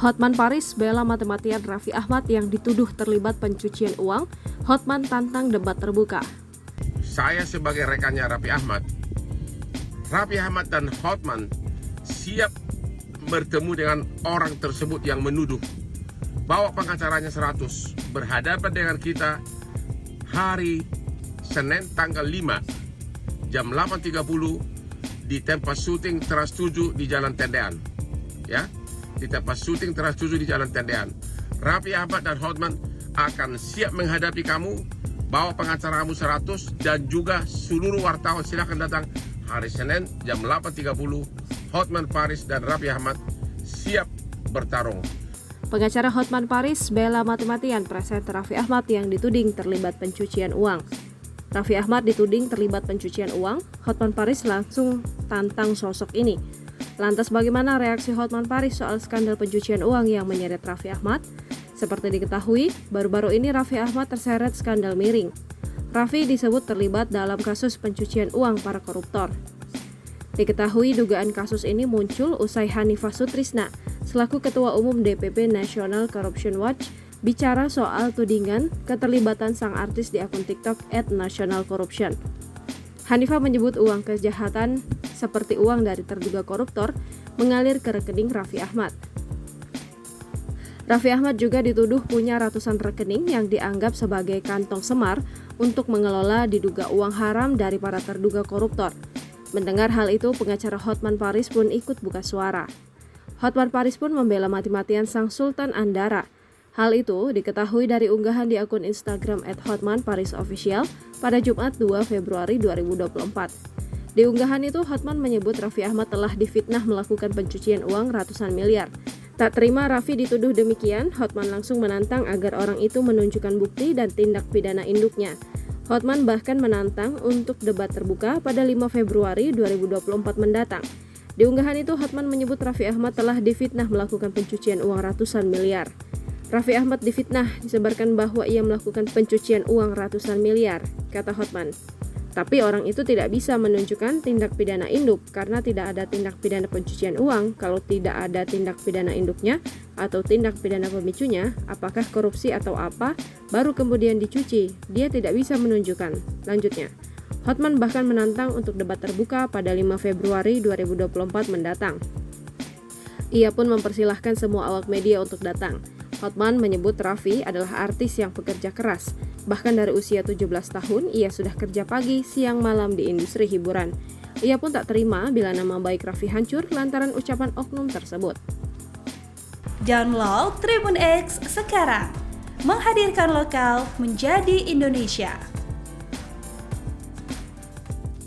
Hotman Paris bela mati-matian Raffi Ahmad yang dituduh terlibat pencucian uang. Hotman tantang debat terbuka. Saya sebagai rekannya Raffi Ahmad dan Hotman siap bertemu dengan orang tersebut yang menuduh. Bawa pengacaranya 100 berhadapan dengan kita hari Senin tanggal 5 jam 8.30 di tempat syuting Trans 7 di Jalan Tendean. Ya, di tempat syuting Trans 7 di Jalan Tendean. Raffi Ahmad dan Hotman akan siap menghadapi kamu. Bawa pengacaramu 100 dan juga seluruh wartawan silakan datang hari Senin jam 8.30. Hotman Paris dan Raffi Ahmad siap bertarung. Pengacara Hotman Paris bela mati-matian presenter Raffi Ahmad yang dituding terlibat pencucian uang. Raffi Ahmad dituding terlibat pencucian uang. Hotman Paris langsung tantang sosok ini. Lantas bagaimana reaksi Hotman Paris soal skandal pencucian uang yang menyeret Raffi Ahmad? Seperti diketahui, baru-baru ini Raffi Ahmad terseret skandal miring. Raffi disebut terlibat dalam kasus pencucian uang para koruptor. Diketahui dugaan kasus ini muncul usai Hanifah Sutrisna, selaku Ketua Umum DPP National Corruption Watch, bicara soal tudingan keterlibatan sang artis di akun TikTok @nationalcorruption. Hanifah menyebut uang kejahatan seperti uang dari terduga koruptor mengalir ke rekening Raffi Ahmad. Raffi Ahmad juga dituduh punya ratusan rekening yang dianggap sebagai kantong semar untuk mengelola diduga uang haram dari para terduga koruptor. Mendengar hal itu, pengacara Hotman Paris pun ikut buka suara. Hotman Paris pun membela mati-matian sang Sultan Andara. Hal itu diketahui dari unggahan di akun Instagram @hotmanparisofficial pada Jumat 2 Februari 2024. Di unggahan itu, Hotman menyebut Raffi Ahmad telah difitnah melakukan pencucian uang ratusan miliar. Tak terima Raffi dituduh demikian, Hotman langsung menantang agar orang itu menunjukkan bukti dan tindak pidana induknya. Hotman bahkan menantang untuk debat terbuka pada 5 Februari 2024 mendatang. Di unggahan itu, Hotman menyebut Raffi Ahmad telah difitnah melakukan pencucian uang ratusan miliar. Raffi Ahmad difitnah disebarkan bahwa ia melakukan pencucian uang ratusan miliar, kata Hotman. Tapi orang itu tidak bisa menunjukkan tindak pidana induk karena tidak ada tindak pidana pencucian uang. Kalau tidak ada tindak pidana induknya atau tindak pidana pemicunya, apakah korupsi atau apa, baru kemudian dicuci. Dia tidak bisa menunjukkan. Lanjutnya, Hotman bahkan menantang untuk debat terbuka pada 5 Februari 2024 mendatang. Ia pun mempersilahkan semua awak media untuk datang. Hotman menyebut Raffi adalah artis yang pekerja keras. Bahkan dari usia 17 tahun, ia sudah kerja pagi, siang, malam di industri hiburan. Ia pun tak terima bila nama baik Raffi hancur lantaran ucapan oknum tersebut. Download Tribun X sekarang, menghadirkan lokal menjadi Indonesia.